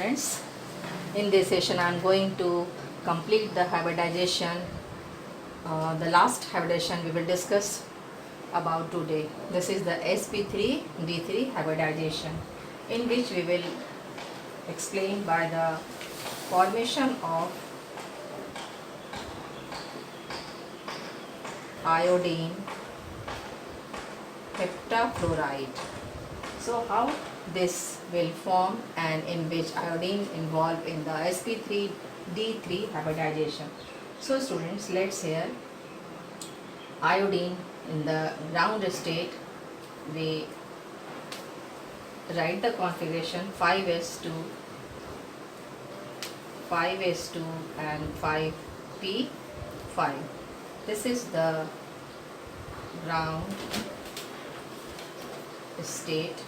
students. In this session I am going to complete the hybridization. The last hybridization we will discuss about today. This is the sp3d3 hybridization, in which we will explain by the formation of iodine heptafluoride. So how this will form, and in which iodine involved in the sp3d3 hybridization. So students, let's hear. Iodine in the ground state, we write the configuration 5s2 and 5p5. This is the ground state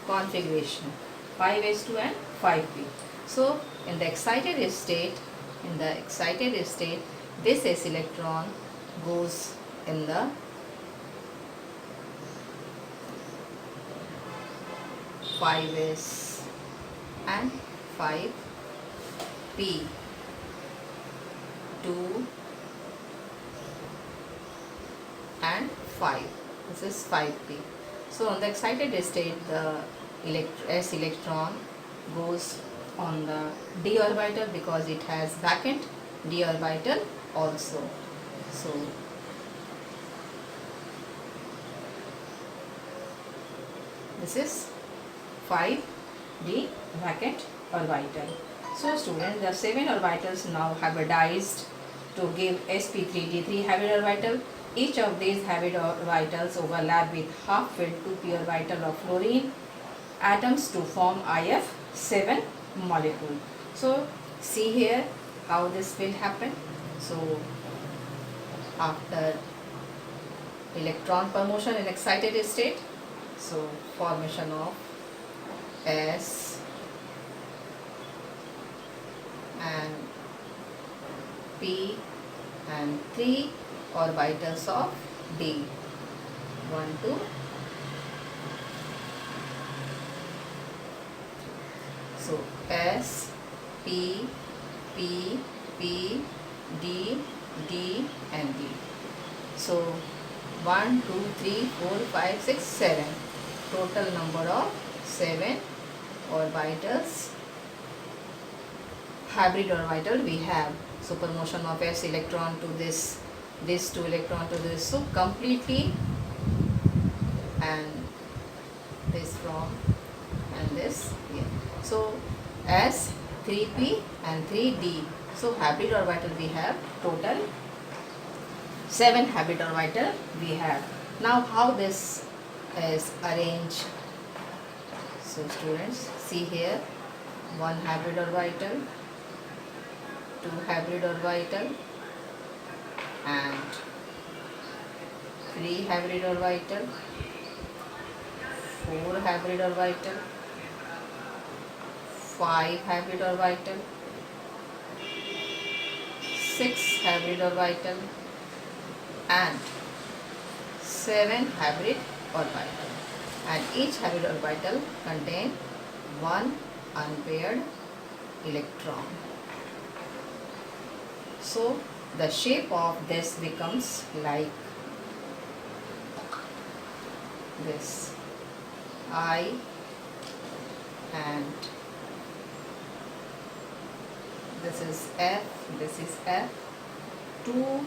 configuration, 5s2 and 5p. So in the excited state, this s electron goes in the five s and 5p, 2 and 5. This is 5p. So on the excited state, the s electron goes on the d orbital, because it has vacant d orbital also. So this is 5d vacant orbital. So students, the 7 orbitals now hybridized to give sp3d3 hybrid orbital. Each of these hybrid orbitals overlap with half-filled 2p orbital of fluorine atoms to form IF7 molecule. So see here how this will happen. So after electron per motion in excited state, so formation of S and P and 3 orbitals of D, 1, 2. So S, P, P, P, D, D and D. So 1, 2, 3, 4, 5, 6, 7. Total number of 7 orbitals, hybrid orbital we have. Supermotion of s electron to this 2 electron to this, so completely, and this from and this here. So S, 3p and 3d. So hybrid orbital we have total 7 hybrid orbital we have. Now how this is arranged? So students, see here, 1 hybrid orbital, 2 hybrid orbital and 3 hybrid orbital, 4 hybrid orbital, 5 hybrid orbital, 6 hybrid orbital and 7 hybrid orbital, and each hybrid orbital contain 1 unpaired electron. So the shape of this becomes like this, I and this is F, this is F, 2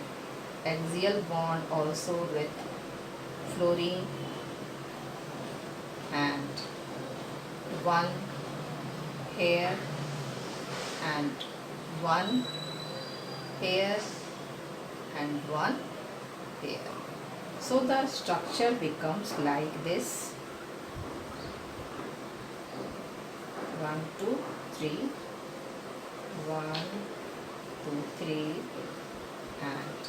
axial bond also with fluorine and 1 here and 1 here and 1 here. So the structure becomes like this, 1, 2, 3, 1, 2, 3, and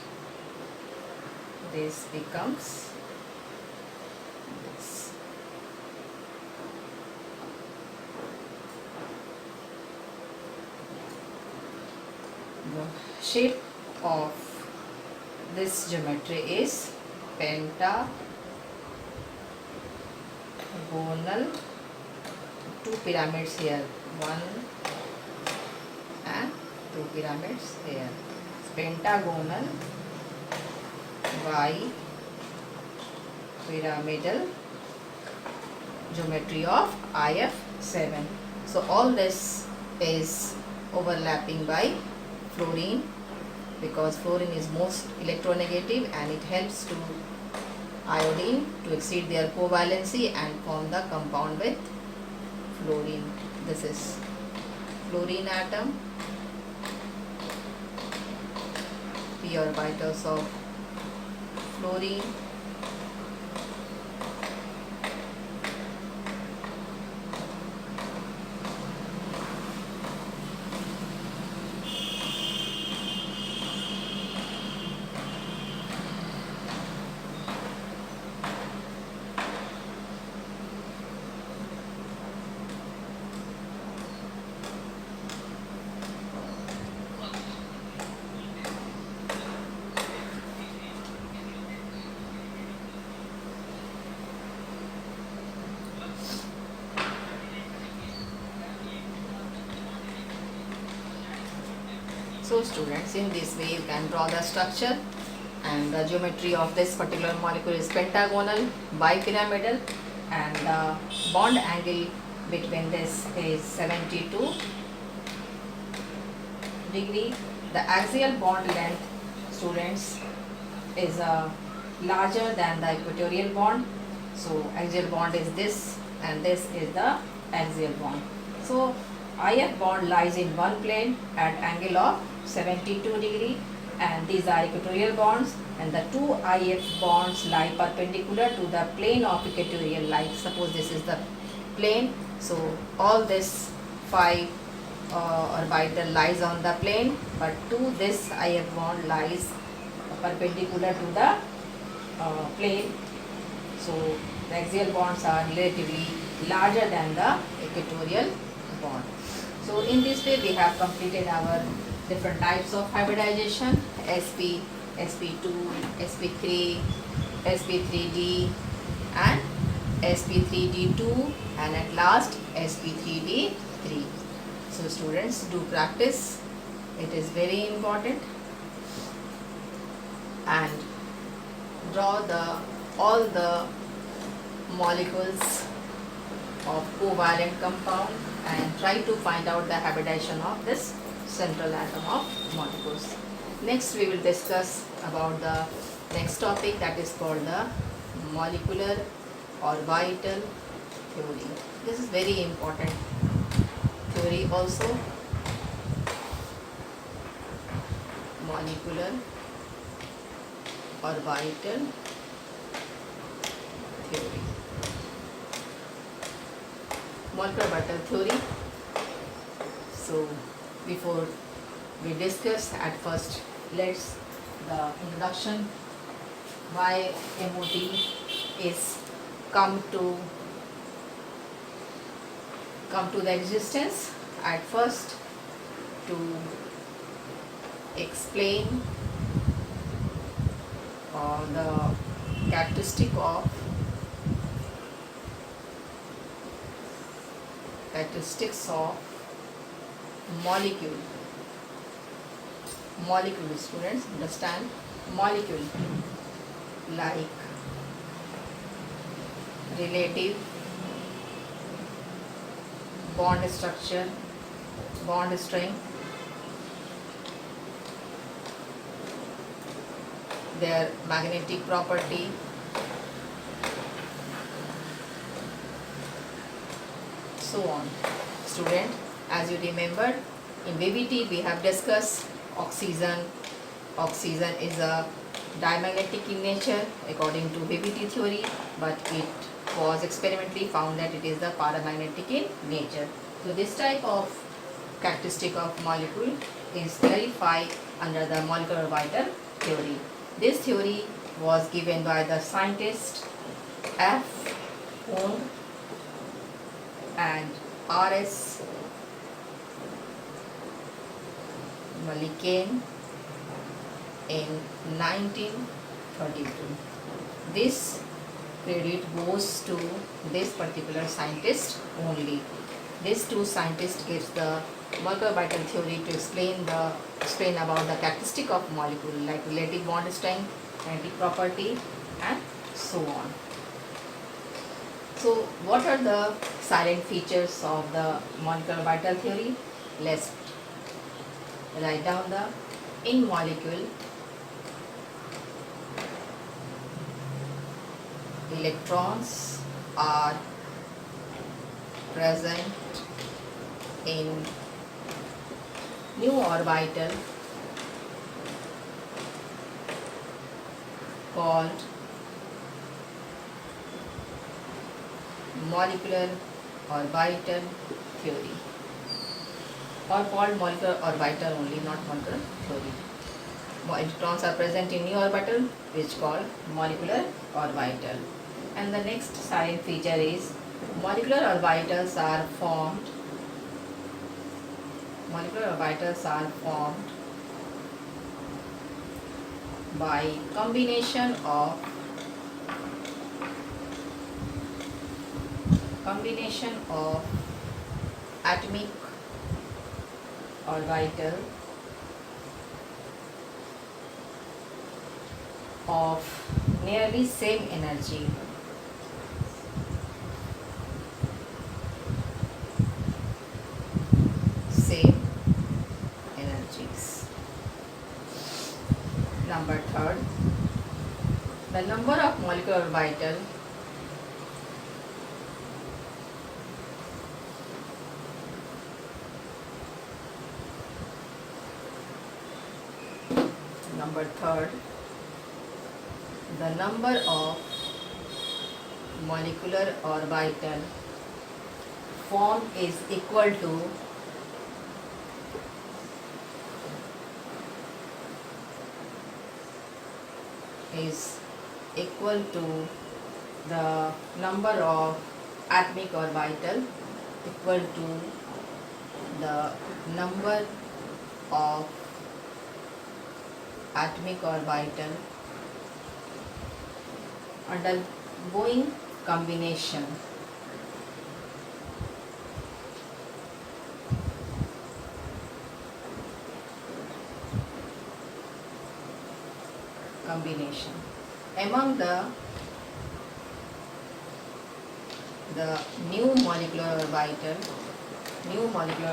this becomes this. The shape of this geometry is pentagonal. 2 pyramids here, 1, pyramids here. Pentagonal bipyramidal geometry of IF7. So all this is overlapping by fluorine, because fluorine is most electronegative and it helps to iodine to exceed their covalency and form the compound with fluorine. This is fluorine atom, p orbitals of fluorine. So students, in this way you can draw the structure, and the geometry of this particular molecule is pentagonal bipyramidal, and the bond angle between this is 72 degree. The axial bond length, students, is larger than the equatorial bond. So axial bond is this and this is the axial bond. So IF bond lies in one plane at angle of 72 degree, and these are equatorial bonds, and the two IF bonds lie perpendicular to the plane of equatorial line. Suppose this is the plane, so all this 5 orbital lies on the plane, but to this IF bond lies perpendicular to the plane. So the axial bonds are relatively larger than the equatorial bond. So in this way we have completed our different types of hybridization: sp, sp2, sp3, sp3d and sp3d2, and at last sp3d3. So students, do practice, it is very important, and draw all the molecules of covalent compound and try to find out the hybridization of this central atom of molecules. Next we will discuss about the next topic, that is called the molecular orbital theory. This is very important theory also. Molecular orbital theory. Molecular orbital theory. So before we discuss, at first let's the introduction, why MOT is come to the existence. At first, to explain the characteristics of molecule, students, understand, molecule like relative bond structure, bond strength, their magnetic property, so on. Student, as you remember, in VVT we have discussed oxygen. Oxygen is a diamagnetic in nature according to VVT theory, but it was experimentally found that it is the paramagnetic in nature. So this type of characteristic of molecule is clarified under the molecular orbital theory. This theory was given by the scientist F. Hund and R.S. Millikan in 1932. This credit goes to this particular scientist only. these two scientists gives the molecular orbital theory to explain about the characteristic of molecule like relative bond strength, kinetic property, and so on. So what are the silent features of the molecular orbital theory? Let's write down the in molecule electrons are present in new orbital called molecular orbital theory, or called molecular orbital only, not molecular theory. Electrons are present in new orbital which called molecular orbital. And the next silent feature is molecular orbitals are formed by combination of atomic orbital of nearly same energy. Number third, the number of molecular orbital molecular orbital formed is equal to the number of atomic orbital equal to the number of atomic orbital undergoing combination. Among the new molecular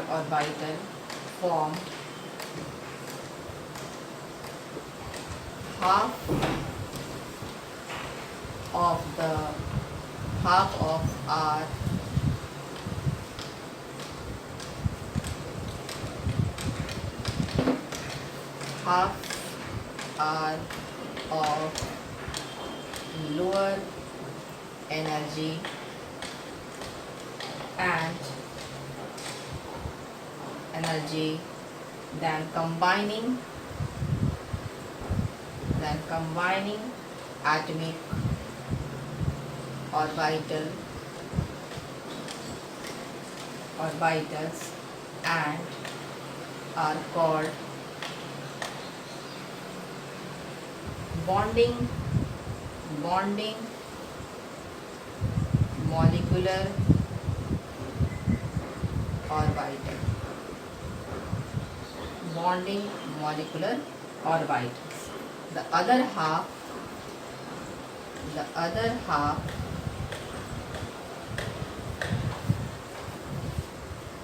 orbital formed, half are of lower energy and energy than combining atomic orbitals and are called bonding molecular orbitals. The other half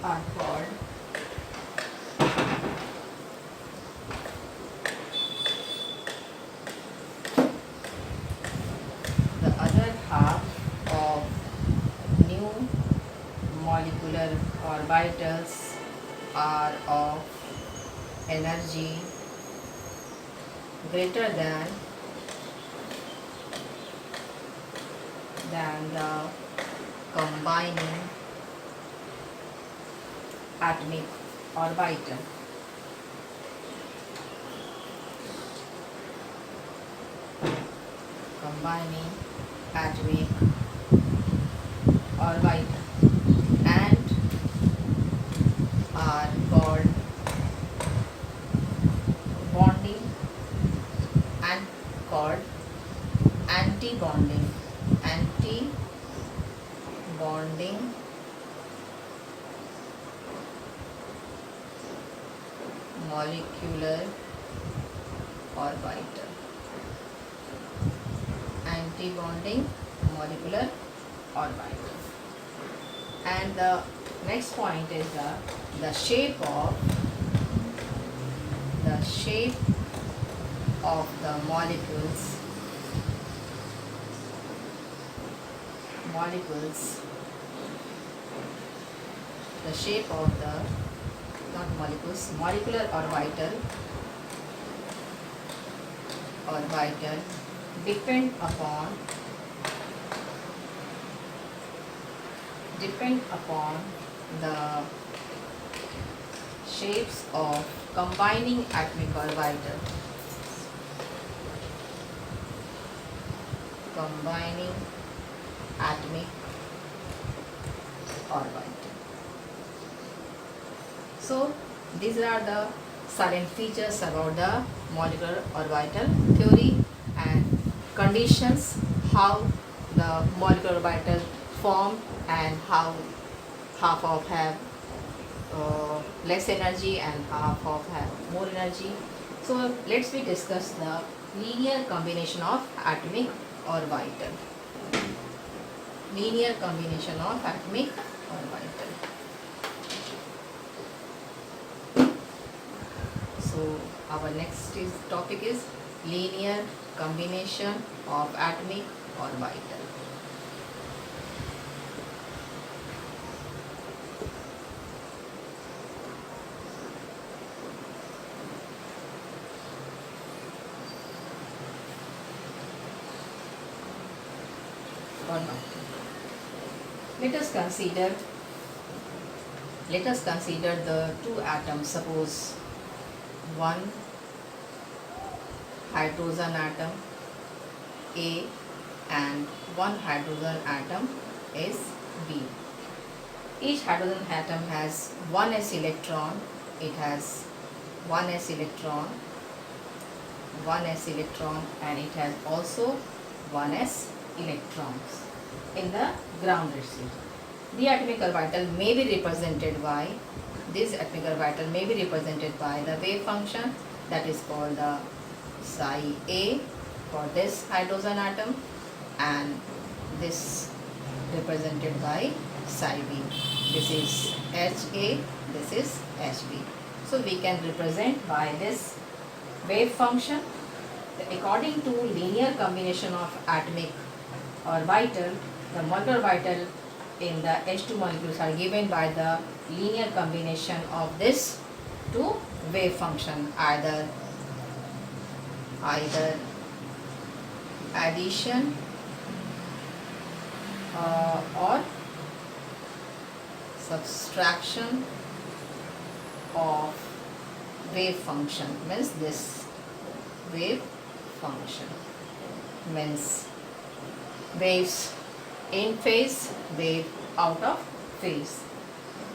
are called of new molecular orbitals are of energy greater than the combining atomic orbital. And are called anti-bonding molecular orbital. Antibonding molecular orbital. And the next point is the shape of the molecules the shape of the molecular orbital depend upon the shapes of combining atomic orbital. So these are the certain features about the molecular orbital theory and conditions, how the molecular orbital form and how half of have less energy and half of have more energy. So let's we discuss the linear combination of atomic orbital. Linear combination of atomic orbital. So our next topic is linear combination of atomic orbital. Let us consider the two atoms. Suppose one hydrogen atom A and one hydrogen atom is B. Each hydrogen atom has one s electron. It has one s electron, and it has also one s electrons in the grounded state. The atomic orbital may be represented by the wave function that is called the psi A for this hydrogen atom, and this represented by psi B. This is HA, this is HB. So we can represent by this wave function. According to linear combination of atomic orbital, the molecular orbital in the H2 molecules are given by the linear combination of this two wave function, either addition or subtraction of wave function. Means this wave function means waves in phase, wave out of phase.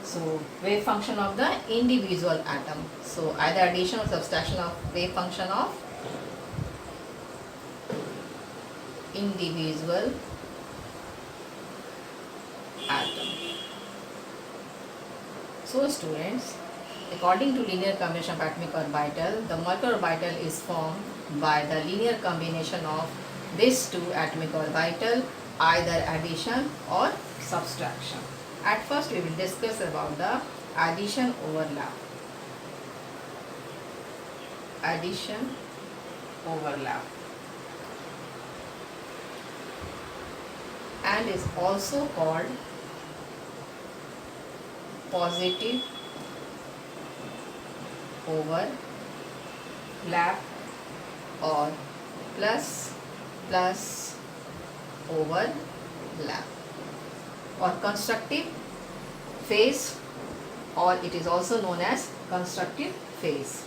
So wave function of the individual atom. So either addition or subtraction of wave function of individual atom. So students, according to linear combination of atomic orbital, the molecular orbital is formed by the linear combination of these two atomic orbital, either addition or subtraction. At first we will discuss about the addition overlap. Addition overlap, and is also called positive overlap or plus overlap, or constructive phase, or it is also known as constructive phase.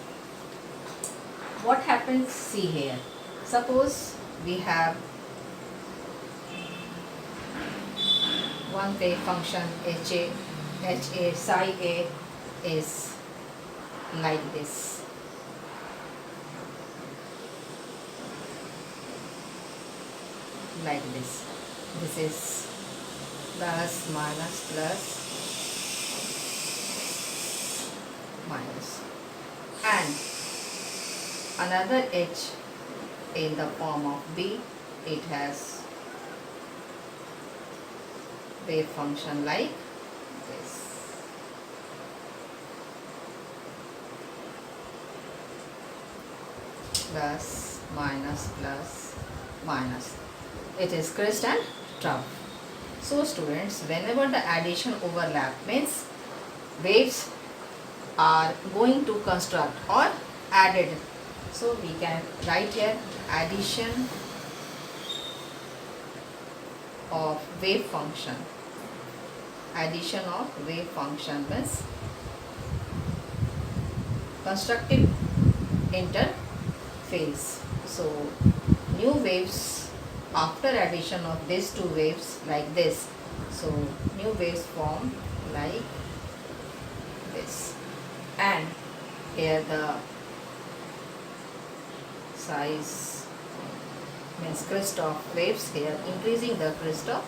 What happens, see here, suppose we have one wave function HA psi A is like this. This is plus minus. and another H in the form of B. It has wave function like this. Plus, minus. It is crest and trough. So students, whenever the addition overlap means waves are going to construct or added. So we can write here addition of wave function. Addition of wave function means constructive interphase. So new waves after addition of these two waves like this. So new waves form like this, and here the size means crest of waves, here increasing the crest of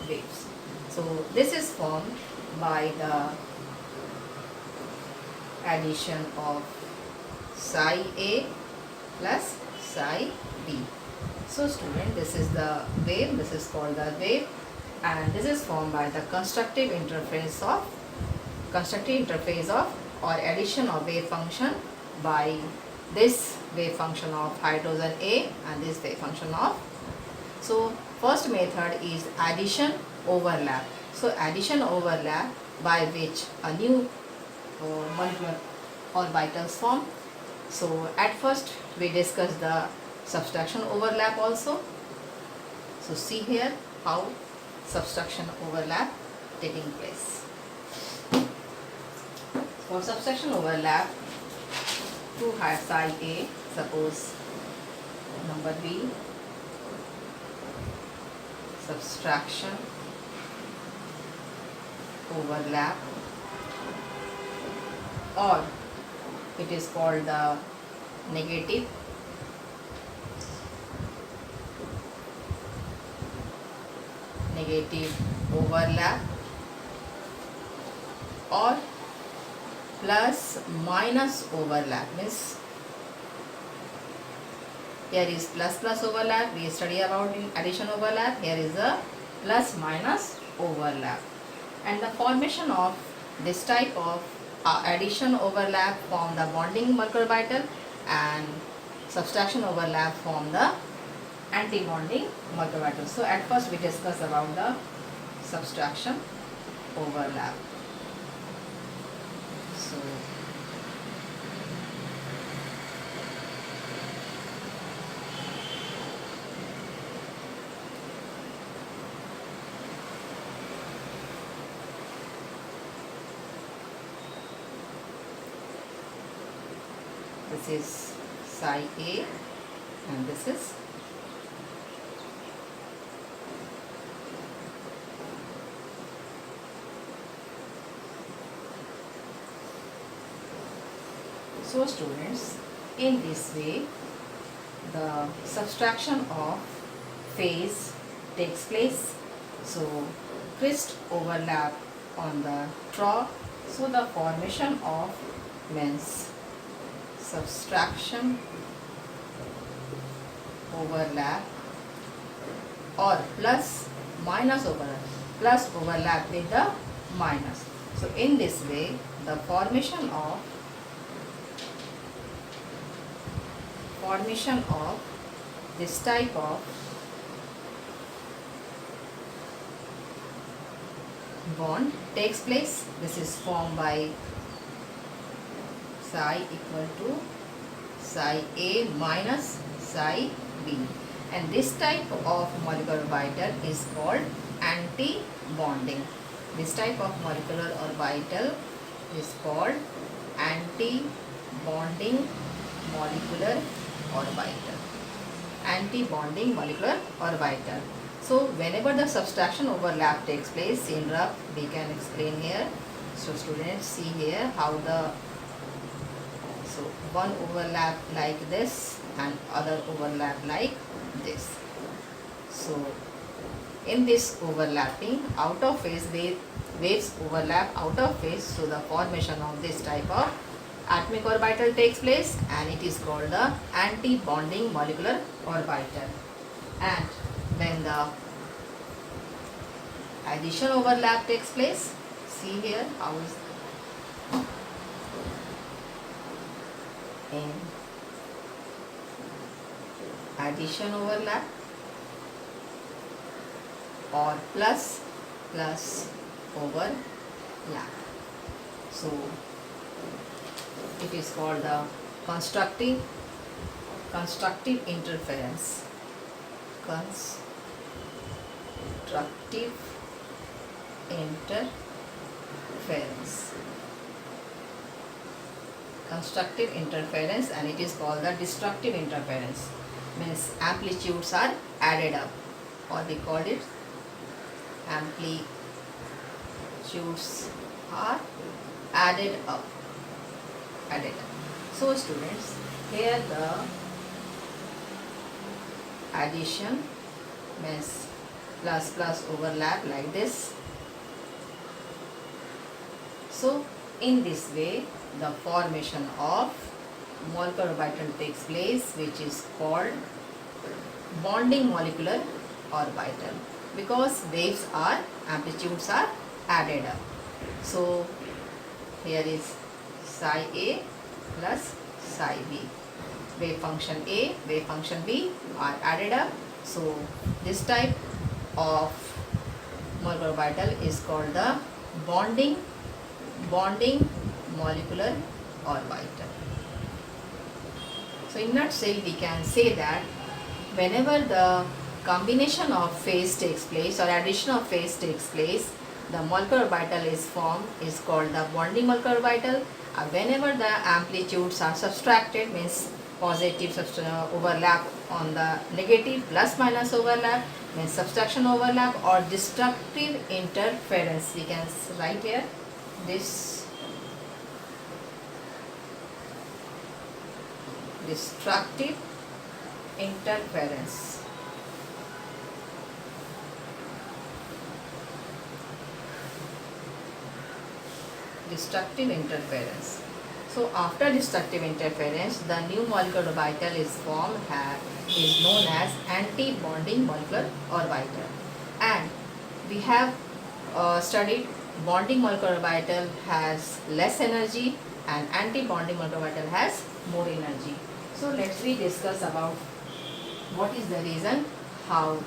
waves. So this is formed by the addition of psi A plus psi B. So student, this is the wave, this is called the wave, and this is formed by the constructive interface of or addition of wave function by this wave function of hydrogen A and this wave function of. So first method is addition overlap. So addition overlap by which a new molecular orbitals form. So at first we discussed the subtraction overlap also. So see here how subtraction overlap taking place. For subtraction overlap, 2 had psi A, suppose number B, subtraction overlap, or it is called the negative overlap, or plus minus overlap. Means here is plus overlap, we study about in addition overlap, here is a plus minus overlap. And the formation of this type of addition overlap form the bonding molecular orbital, and subtraction overlap form the anti-bonding molecular orbital. So at first we discuss about the subtraction overlap. So this is psi A and this is so students, in this way the subtraction of phase takes place. So crest overlap on the trough. So the formation of means subtraction overlap or plus minus overlap, plus overlap with the minus. So in this way the formation of this type of bond takes place. This is formed by psi equal to psi A minus psi B, and this type of molecular orbital is called anti-bonding. This type of molecular orbital is called anti-bonding molecular orbital. Anti-bonding molecular orbital. So whenever the subtraction overlap takes place in rough, we can explain here. So students, see here how the one overlap like this and other overlap like this. So in this overlapping, out of phase waves overlap out of phase, so the formation of this type of atomic orbital takes place, and it is called the anti-bonding molecular orbital. And when the addition overlap takes place, see here how is in addition overlap or plus overlap. So it is called the constructive interference. Constructive interference, and it is called the destructive interference. Means amplitudes are added up, or we call it amplitudes are added up. So students, here the addition means plus overlap like this. So in this way the formation of molecular orbital takes place, which is called bonding molecular orbital, because waves are amplitudes are added up. So here is psi A plus psi B. Wave function A, wave function B are added up. So this type of molecular orbital is called the bonding molecular orbital. So in nutshell, we can say that whenever the combination of phase takes place or addition of phase takes place, the molecular orbital is formed, is called the bonding molecular orbital. Whenever the amplitudes are subtracted, means positive overlap on the negative, plus minus overlap means subtraction overlap, or destructive interference. We can write here this destructive interference. So after destructive interference, the new molecular orbital is formed, is known as anti-bonding molecular orbital. And we have studied bonding molecular orbital has less energy and anti-bonding molecular orbital has more energy. So let's discuss about what is the reason how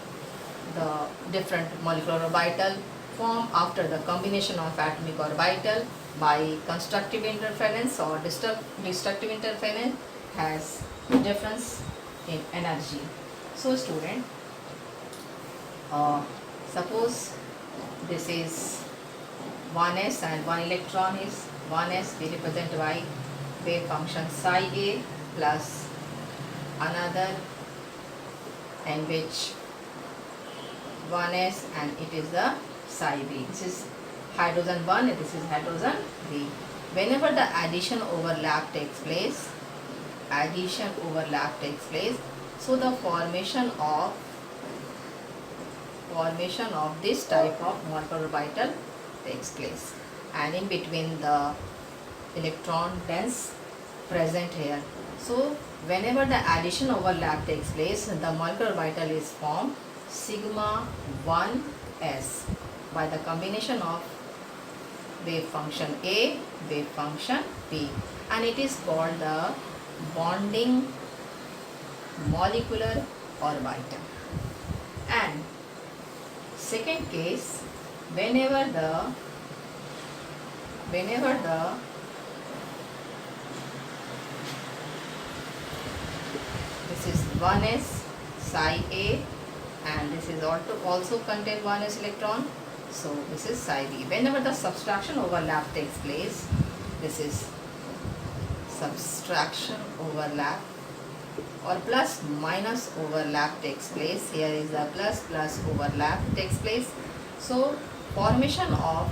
the different molecular orbital form after the combination of atomic orbital by constructive interference or destructive interference has difference in energy. So student, suppose this is 1s and one electron is 1s, we represent by wave function psi A plus another in which 1s and it is the psi B. This is hydrogen 1 and this is hydrogen B. Whenever the addition overlap takes place, so the formation of this type of molecular orbital takes place, and in between the electron dense present here. So whenever the addition overlap takes place, the molecular orbital is formed sigma 1s by the combination of wave function A, wave function B, and it is called the bonding molecular orbital. And second case, whenever the this is 1s psi A and this is also contain 1s electron, so this is psi B. Whenever the subtraction overlap takes place, this is subtraction overlap or plus minus overlap takes place. Here is the plus overlap takes place. So formation of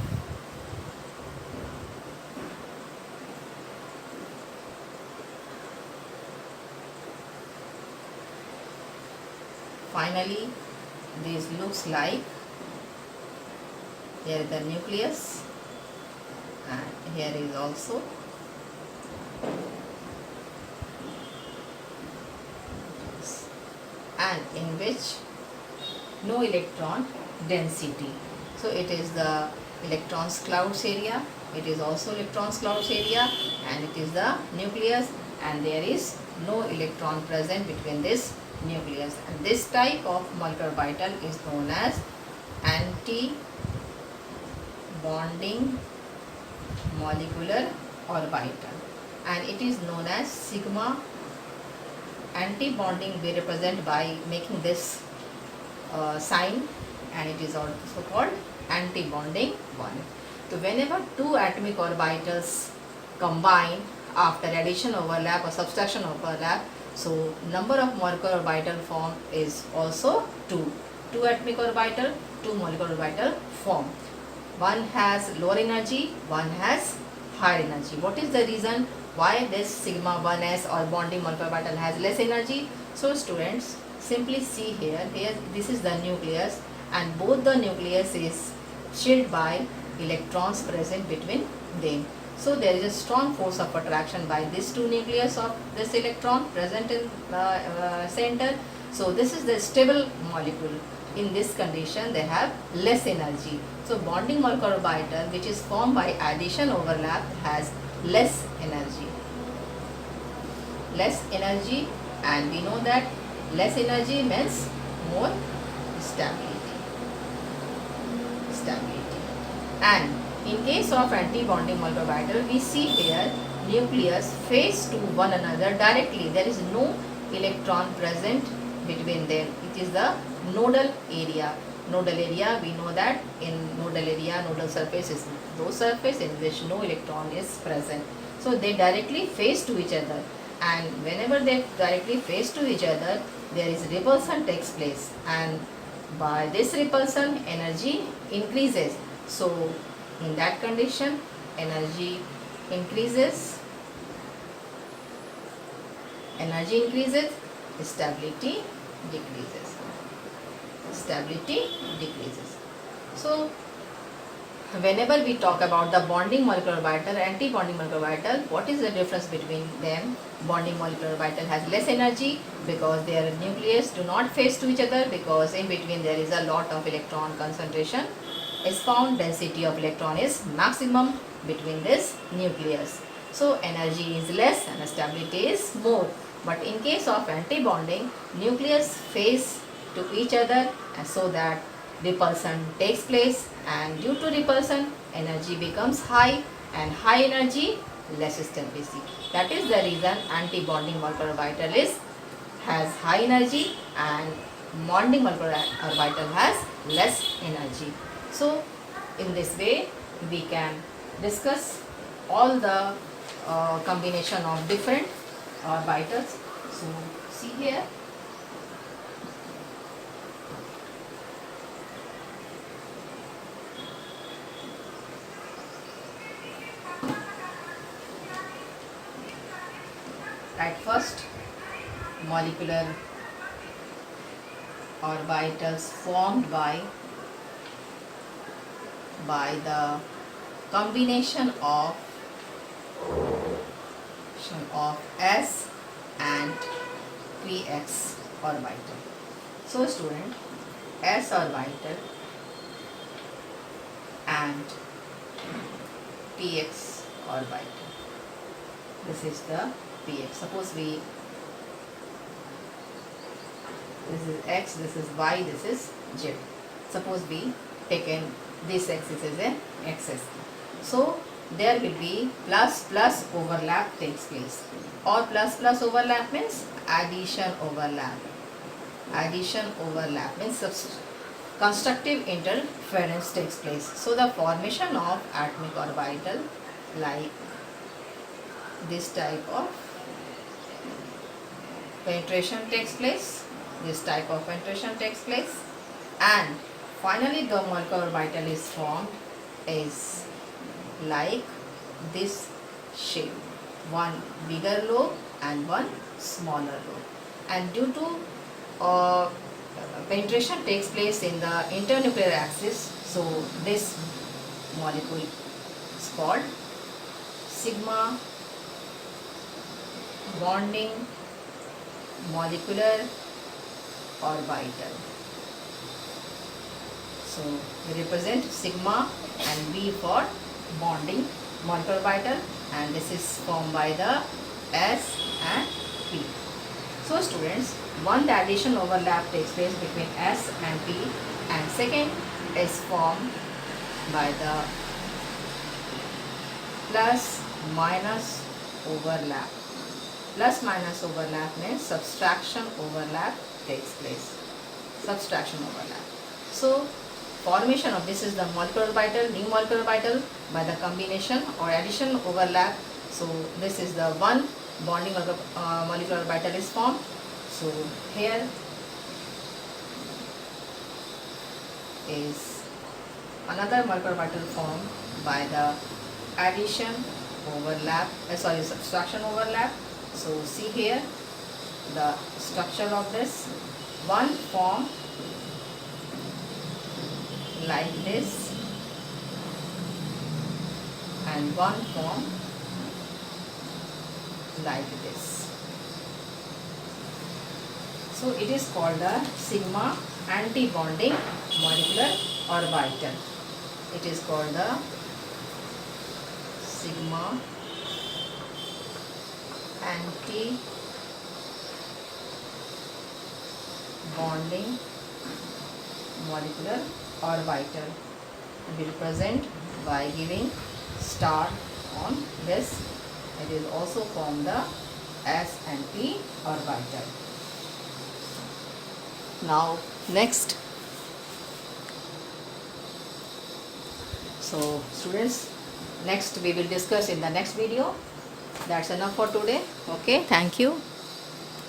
finally this looks like, here is the nucleus and here is also and in which no electron density. So it is the electrons clouds area, it is also electrons clouds area, and it is the nucleus, and there is no electron present between this nucleus. And this type of molecular orbital is known as anti-bonding molecular orbital, and it is known as sigma. Anti-bonding we represent by making this sign, and it is also called anti-bonding one. So whenever two atomic orbitals combine after addition overlap or subtraction overlap, so number of molecular orbital formed is also 2. 2 atomic orbital, 2 molecular orbital form. One has lower energy, one has higher energy. What is the reason why this sigma 1s or bonding molecular orbital has less energy? So students, simply see here this is the nucleus, and both the nucleus is shielded by electrons present between them. So there is a strong force of attraction by these two nucleus of this electron present in center. So this is the stable molecule. In this condition they have less energy. So bonding molecular orbital, which is formed by addition overlap, has less energy. Less energy, and we know that less energy means more stability. And in case of anti-bonding molecular orbital, we see here nucleus face to one another directly. There is no electron present between them. It is the nodal area. Nodal area, we know that in nodal area, nodal surface is those surface in which no electron is present. So they directly face to each other, and whenever they directly face to each other, there is repulsion takes place, and by this repulsion energy increases. So in that condition energy increases, stability decreases. So whenever we talk about the bonding molecular orbital, anti-bonding molecular orbital, what is the difference between them? Bonding molecular orbital has less energy because their nucleus do not face to each other, because in between there is a lot of electron concentration is found. Density of electron is maximum between this nucleus. So energy is less and stability is more. But in case of anti-bonding, nucleus face to each other, and so that repulsion takes place, and due to repulsion energy becomes high, and high energy less stability. That is the reason anti-bonding molecular orbital has high energy, and bonding molecular orbital has less energy. So in this way we can discuss all the combination of different orbitals. So see here, at first molecular orbitals formed by the combination of s and px orbital. So student, s orbital and px orbital, this is the px. Suppose this is x, this is y, this is z. Suppose we taken this axis as an axis. So there will be plus overlap takes place, or plus overlap means addition overlap. Addition overlap means constructive interference takes place. So the formation of atomic orbital like this type of penetration takes place, this type of penetration takes place, and finally the molecular orbital is formed is like this shape, one bigger lobe and one smaller lobe, and due to penetration takes place in the internuclear axis, so this molecule is called sigma bonding molecular orbital. So we represent sigma and B for bonding molecular orbital, and this is formed by the S and P. So students, one, the addition overlap takes place between S and P, and second is formed by the plus minus overlap. Plus minus overlap means subtraction overlap takes place. Subtraction overlap. So formation of this is the molecular orbital, new molecular orbital by the combination or addition overlap. So this is the one bonding molecular orbital is formed. So here is another molecular orbital formed by the addition overlap, subtraction overlap. So see here the structure of this. One form like this and one form like this. So it is called the sigma anti-bonding molecular orbital. It is called the sigma anti-bonding molecular orbital. We represent by giving star on this. It is also form the S and P orbital. Now next. So students, next we will discuss in the next video. That's enough for today. Okay, thank you.